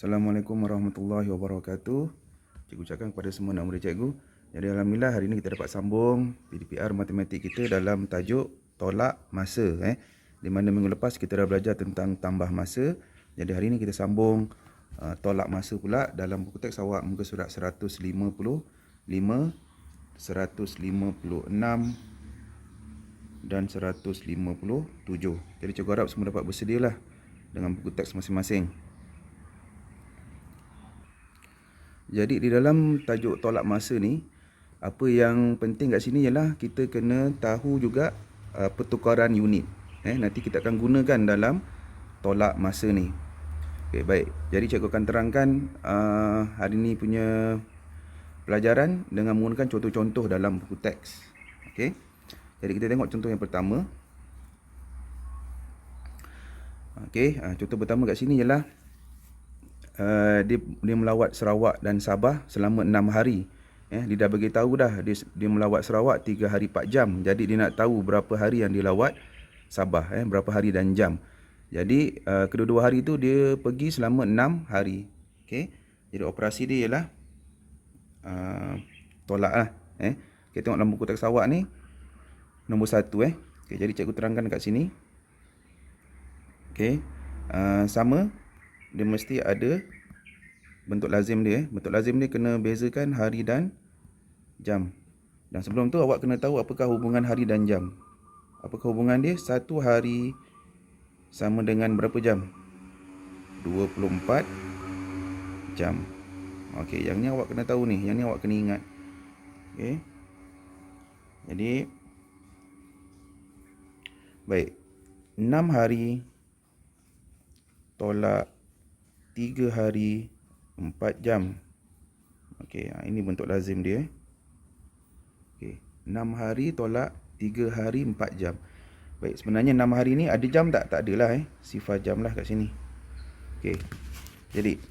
Assalamualaikum warahmatullahi wabarakatuh. Cikgu ucapkan kepada semua nak murid cikgu. Jadi alhamdulillah hari ini kita dapat sambung PDPR matematik kita dalam tajuk tolak masa Di mana minggu lepas kita dah belajar tentang tambah masa. Jadi hari ini kita sambung tolak masa pula dalam buku teks awak muka surat 155, 156 dan 157. Jadi cikgu harap semua dapat bersedialah dengan buku teks masing-masing. Jadi di dalam tajuk tolak masa ni, apa yang penting kat sini ialah kita kena tahu juga pertukaran unit. Nanti kita akan gunakan dalam tolak masa ni. Okey, baik. Jadi cikgu akan terangkan hari ni punya pelajaran dengan menggunakan contoh-contoh dalam buku teks. Okey. Jadi kita tengok contoh yang pertama. Okey, contoh pertama kat sini ialah dia melawat Sarawak dan Sabah selama 6 hari. Dia dah bagi tahu dah dia melawat Sarawak 3 hari 4 jam. Jadi dia nak tahu berapa hari yang dia lawat Sabah, berapa hari dan jam. Jadi kedua-dua hari tu dia pergi selama 6 hari. Okey. Jadi operasi dia ialah tolak lah. Kita tengok dalam buku teks awak ni nombor 1 Okey, jadi cikgu terangkan kat sini. Okey. Sama, dia mesti ada bentuk lazim dia. Bentuk lazim dia kena bezakan hari dan jam. Dan sebelum tu awak kena tahu apakah hubungan hari dan jam. Apakah hubungan dia? 1 hari sama dengan berapa jam? 24 jam. Okey, yang ni awak kena tahu ni. Yang ni awak kena ingat. Okey. Jadi baik. 6 hari tolak 3 hari 4 jam. Okey, ini bentuk lazim dia. Okey, 6 hari tolak 3 hari 4 jam. Baik, sebenarnya 6 hari ni ada jam tak? Tak adalah sifar jam lah kat sini. Okey. Jadi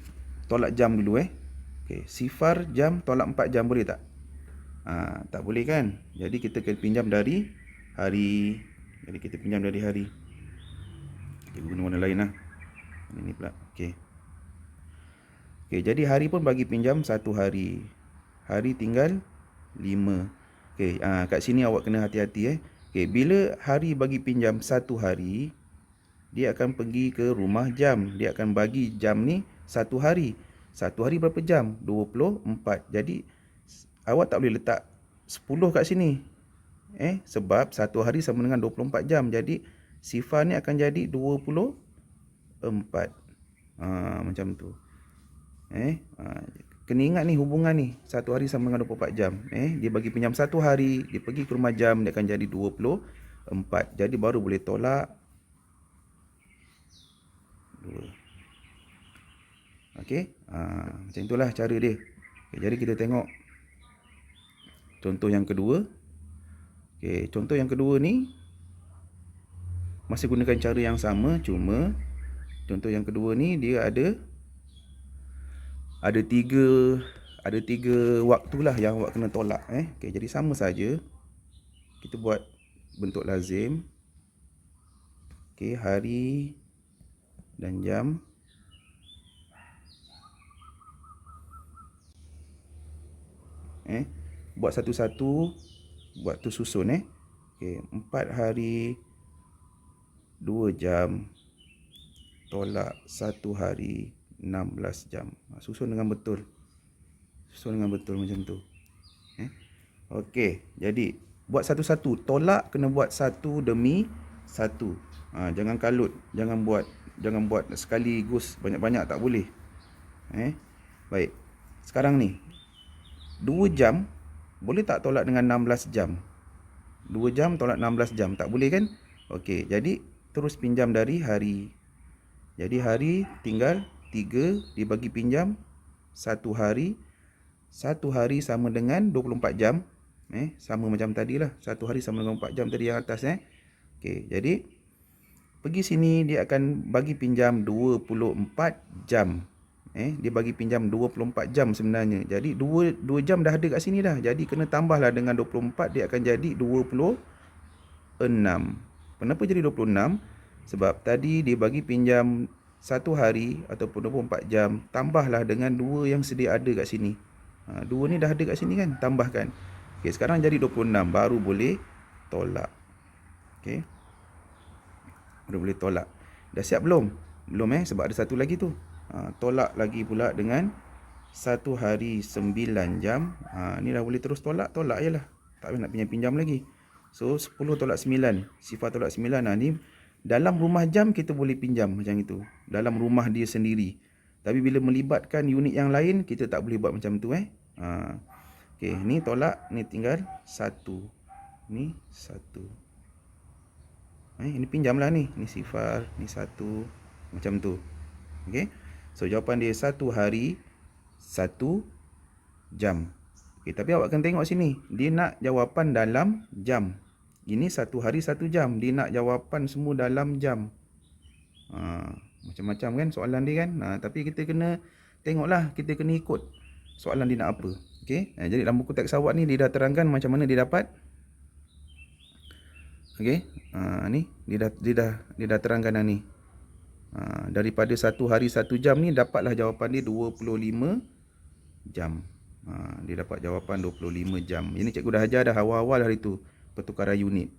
tolak jam dulu Okey, sifar jam tolak 4 jam boleh tak? Tak boleh kan? Jadi kita kena pinjam dari hari. Jadi kita pinjam dari hari. Kita guna warna lain lah. Ini pula. Okey. Okey, jadi hari pun bagi pinjam 1 hari. Hari tinggal 5. Okey, kat sini awak kena hati-hati Okey, bila hari bagi pinjam 1 hari, dia akan pergi ke rumah jam. Dia akan bagi jam ni 1 hari. 1 hari berapa jam? 24. Jadi awak tak boleh letak 10 kat sini. Sebab 1 hari sama dengan 24 jam. Jadi sifar ni akan jadi 24. Macam tu. Kena ingat ni hubungan ni. 1 hari sama dengan 24 jam. Dia bagi pinjam 1 hari, dia pergi ke rumah jam, dia akan jadi 24. Jadi baru boleh tolak 2. Okey. Macam itulah cara dia. Jadi kita tengok contoh yang kedua. Okey, contoh yang kedua ni masih gunakan cara yang sama, cuma contoh yang kedua ni dia ada tiga waktu lah yang awak kena tolak Okey, jadi sama saja. Kita buat bentuk lazim. Okey, hari dan jam. Buat satu-satu, buat tu susun Okey, 4 hari 2 jam tolak 1 hari 16 jam. Susun dengan betul. Susun dengan betul macam tu. Okey, jadi buat satu-satu. Tolak kena buat satu demi satu. Jangan kalut, jangan buat sekaligus banyak-banyak, tak boleh. Baik. Sekarang ni 2 jam boleh tak tolak dengan 16 jam? 2 jam tolak 16 jam, tak boleh kan? Okey, jadi terus pinjam dari hari. Jadi hari tinggal 3 dibagi pinjam 1 hari. 1 hari sama dengan 24 jam. Sama macam tadi lah. 1 hari sama dengan 24 jam tadi yang atas Okey, jadi pergi sini dia akan bagi pinjam 24 jam. Dia bagi pinjam 24 jam sebenarnya. Jadi 2 jam dah ada kat sini dah. Jadi kena tambahlah dengan 24, dia akan jadi 26. Kenapa jadi 26? Sebab tadi dia bagi pinjam 1 hari ataupun 24 jam, tambahlah dengan 2 yang sedia ada kat sini. 2 ni dah ada kat sini kan, tambahkan. Okey, sekarang jadi 26, baru boleh tolak. Okey. Baru boleh tolak. Dah siap belum? Belum sebab ada satu lagi tu. Tolak lagi pula dengan 1 hari 9 jam. Ni dah boleh terus tolak je lah. Tak payah nak pinjam-pinjam lagi. So 10 tolak 9. Sifar tolak 9. Ni dalam rumah jam kita boleh pinjam macam itu. Dalam rumah dia sendiri. Tapi bila melibatkan unit yang lain, kita tak boleh buat macam tu Okey, ni tolak, ni tinggal 1. Ni 1. Ini pinjam lah ni. Ni sifar, ni 1. Macam tu. Okey. So jawapan dia 1 hari 1 jam. Okey, tapi awak kena tengok sini. Dia nak jawapan dalam jam. Ini 1 hari 1 jam. Dia nak jawapan semua dalam jam. Macam-macam kan soalan dia kan. Tapi kita kena tengoklah. Kita kena ikut soalan dia nak apa. Okey. Jadi dalam buku teks awak ni dia dah terangkan macam mana dia dapat. Okey. Ni dia dah terangkan dah ni. Daripada 1 hari 1 jam ni dapatlah jawapan dia 25 jam. Dia dapat jawapan 25 jam. Ini cikgu dah ajar dah awal-awal hari tu pertukaran unit.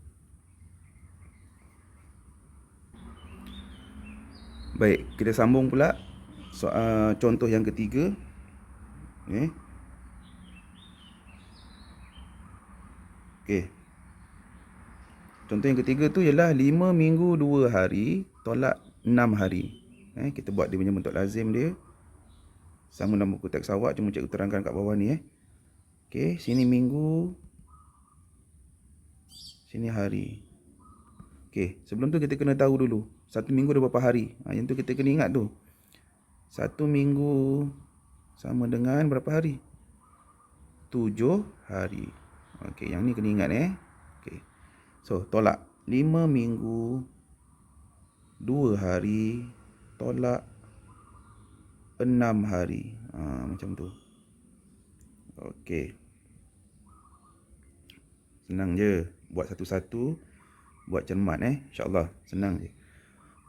Baik, kita sambung pula soal contoh yang ketiga. Okey. Contoh yang ketiga tu ialah 5 minggu 2 hari tolak 6 hari. Kita buat dia punya bentuk lazim dia. Sama dalam buku teks awak, cuma cikgu terangkan kat bawah ni Okey, sini minggu, sini hari. Okey, sebelum tu kita kena tahu dulu 1 minggu ada berapa hari. Yang tu kita kena ingat tu. 1 minggu sama dengan berapa hari? 7 hari. Okey, yang ni kena ingat Okey. So, tolak 5 minggu 2 hari tolak 6 hari. Macam tu. Okey. Senang je. Buat satu-satu. Buat cermat InsyaAllah. Senang je.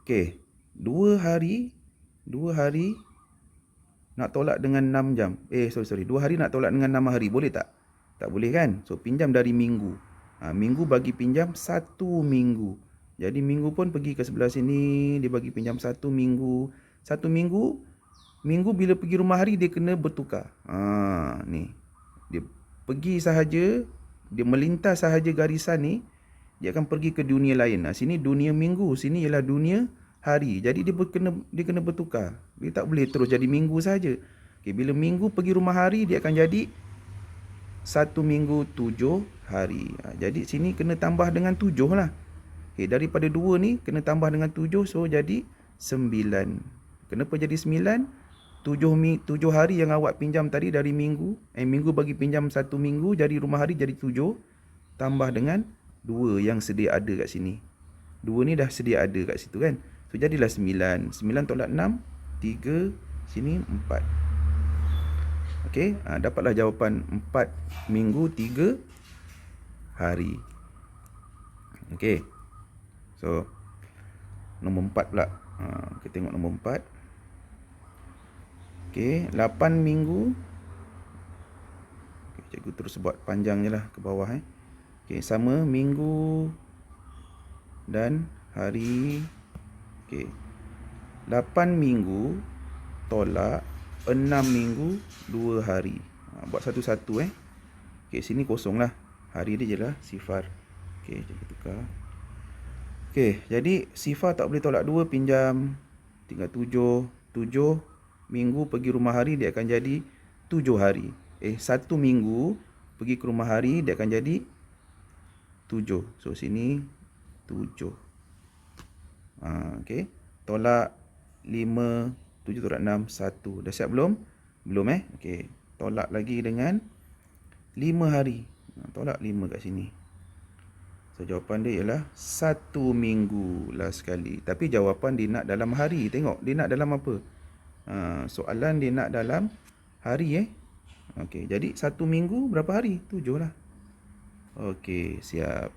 Okey. 2 hari nak tolak dengan 6 jam. 2 hari nak tolak dengan 6 hari. Boleh tak? Tak boleh kan? So, pinjam dari minggu. Minggu bagi pinjam 1 minggu. Jadi, minggu pun pergi ke sebelah sini. Dia bagi pinjam 1 minggu. 1 minggu. Minggu bila pergi rumah hari, dia kena bertukar. Ni. Dia pergi sahaja. Dia melintas sahaja garisan ni. Dia akan pergi ke dunia lain. Sini dunia minggu. Sini ialah dunia hari. Jadi, dia kena bertukar. Dia tak boleh terus jadi minggu sahaja. Okay, bila minggu pergi rumah hari, dia akan jadi 1 minggu 7 hari. Jadi sini kena tambah dengan 7 lah. Okay, daripada 2 ni kena tambah dengan 7. So jadi 9. Kenapa jadi 9? 7 hari yang awak pinjam tadi dari minggu. Minggu bagi pinjam 1 minggu. Jadi rumah hari jadi 7. Tambah dengan 2 yang sedia ada kat sini. 2 ni dah sedia ada kat situ kan. So jadilah 9. 9 tolak 6. 3. Sini 4. Okey, dapatlah jawapan 4 minggu 3 hari. Okey. So nombor 4 pula. Kita tengok nombor 4. Okey, 8 minggu. Okay, cikgu terus buat panjang je lah ke bawah Okey, sama minggu dan hari. Okey. 8 minggu tolak 6 minggu 2 hari. Buat satu-satu Okey, sini kosong lah. Hari dia je lah sifar. Okey, cikgu tukar. Okey, jadi sifar tak boleh tolak 2, pinjam. Tinggal 7. 7 minggu pergi rumah hari, dia akan jadi 7 hari. 1 minggu pergi ke rumah hari, dia akan jadi 7. So, sini 7. Okey. Tolak 5, 7 tolak 6, 1. Dah siap belum? Belum Okey. Tolak lagi dengan 5 hari. Tolak 5 kat sini. So, jawapan dia ialah 1 minggu lah sekali. Tapi jawapan dia nak dalam hari. Tengok, dia nak dalam apa? Soalan dia nak dalam hari Okey, jadi 1 minggu berapa hari? 7 lah. Okey, siap.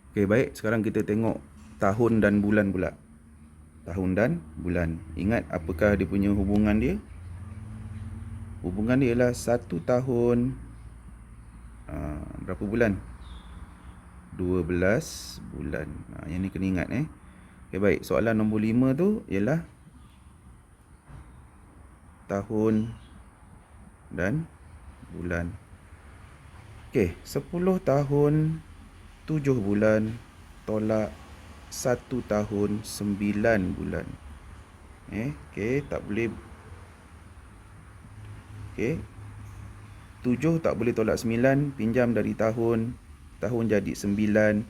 Okey, baik. Sekarang kita tengok tahun dan bulan pula. tahun dan bulan. Ingat apakah dia punya hubungan dia? Hubungan dia ialah 1 tahun berapa bulan? 12 bulan. Yang ni kena ingat Okay, baik. Soalan nombor 5 tu ialah tahun dan bulan. Okay, 10 tahun 7 bulan tolak 1 tahun 9 bulan. Okay, tak boleh. Okay, 7 tak boleh tolak 9, pinjam dari tahun, tahun jadi 9,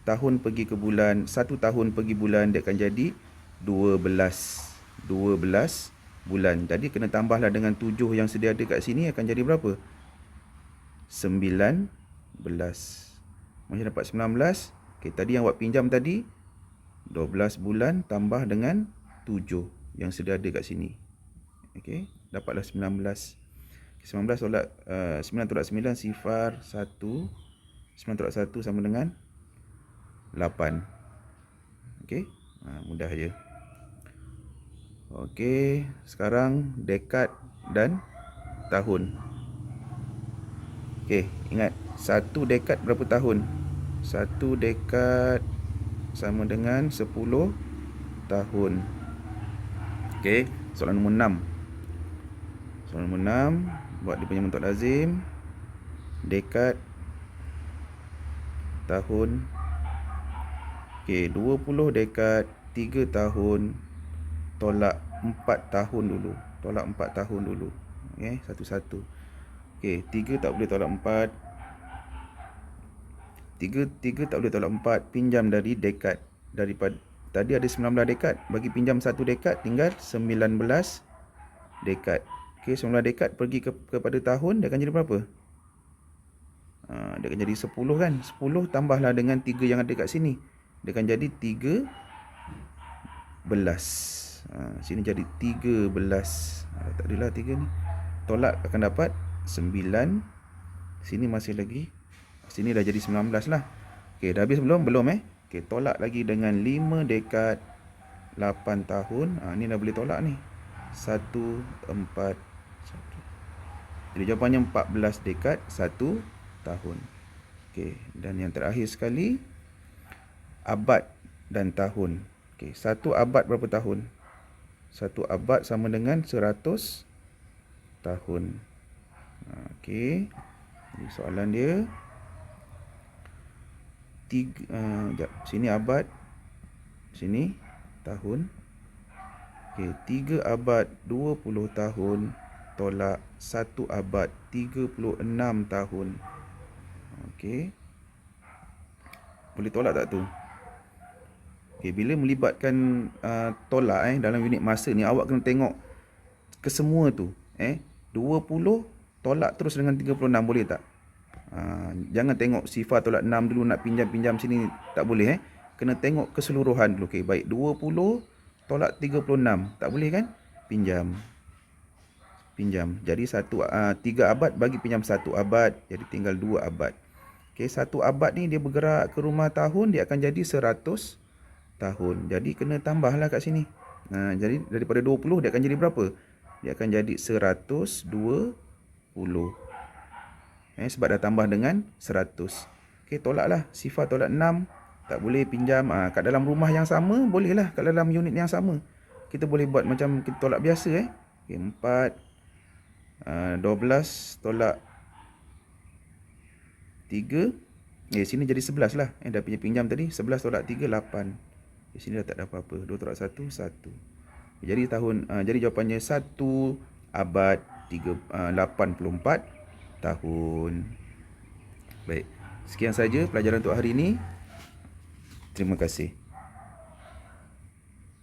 tahun pergi ke bulan, 1 tahun pergi bulan, dia akan jadi 12 bulan. Jadi kena tambahlah dengan 7 yang sedia ada kat sini, akan jadi berapa? 19. Macam dapat 19. Okay, tadi yang buat pinjam tadi 12 bulan tambah dengan 7 yang sedia ada kat sini. Okay, dapatlah 19. 19 tolak 9 tolak 9 sifar 1. 9 tolak 1 sama dengan 8. Okay, mudah je. Okay, sekarang dekad dan tahun. Okay, ingat 1 dekad berapa tahun? 1 dekad sama dengan 10 tahun. Okay, soalan nombor 6. Soalan nombor 6, buat dia punya bentuk lazim. Dekad, tahun. Okay, 20 dekad 3 tahun tolak 4 tahun dulu. Tolak 4 tahun dulu. Okay, satu-satu. Okay, 3 tak boleh tolak 4. 3 tak boleh tolak 4. Pinjam dari dekad. Daripada tadi ada 19 dekad. Bagi pinjam 1 dekad, tinggal 19 dekad. Okay, 19 dekad pergi kepada tahun, dia akan jadi berapa? Dia akan jadi 10 kan. 10 tambahlah dengan 3 yang ada kat sini, dia akan jadi 13. Sini jadi 13. Tak adalah 3 ni. Tolak akan dapat 9. Sini masih lagi. Sini dah jadi 19 lah. Okay, dah habis belum? Belum Okay, tolak lagi dengan 5 dekad 8 tahun. Ni dah boleh tolak ni. 1, 4, 1. Jadi jawapannya 14 dekad 1 tahun. Okay, dan yang terakhir sekali, abad dan tahun. Okay, 1 abad berapa tahun? 1 abad sama dengan 100 tahun. Okay, jadi soalan dia 3, sini abad, sini tahun. Okay, 3 abad 20 tahun tolak 1 abad 36 tahun. Okay, boleh tolak tak tu? Okay, bila melibatkan tolak dalam unit masa ni, awak kena tengok kesemua tu. 20 tolak terus dengan 36, boleh tak? Jangan tengok sifar tolak 6 dulu, nak pinjam sini, tak boleh. Kena tengok keseluruhan dulu. Okay, baik, 20 tolak 36, tak boleh kan? Pinjam. Jadi 3 abad bagi pinjam 1 abad, jadi tinggal 2 abad. Okay, 1 abad ni dia bergerak ke rumah tahun, dia akan jadi 100 tahun. Jadi kena tambahlah kat sini. Jadi daripada 20 dia akan jadi berapa? Dia akan jadi 120. Sebab dah tambah dengan 100. Okay, tolaklah. Sifar tolak 6. Tak boleh pinjam. Kat dalam rumah yang sama, bolehlah. Kat dalam unit yang sama, kita boleh buat macam kita tolak biasa. Okay, 4. 12 tolak 3. Sini jadi 11 lah. Dah punya pinjam tadi. 11 tolak 3, 8. Di sini dah tak ada apa-apa. 2 tolak 1, 1. Jadi jadi jawapannya 1 abad 84 tahun. Baik. Sekian saja pelajaran untuk hari ini. Terima kasih.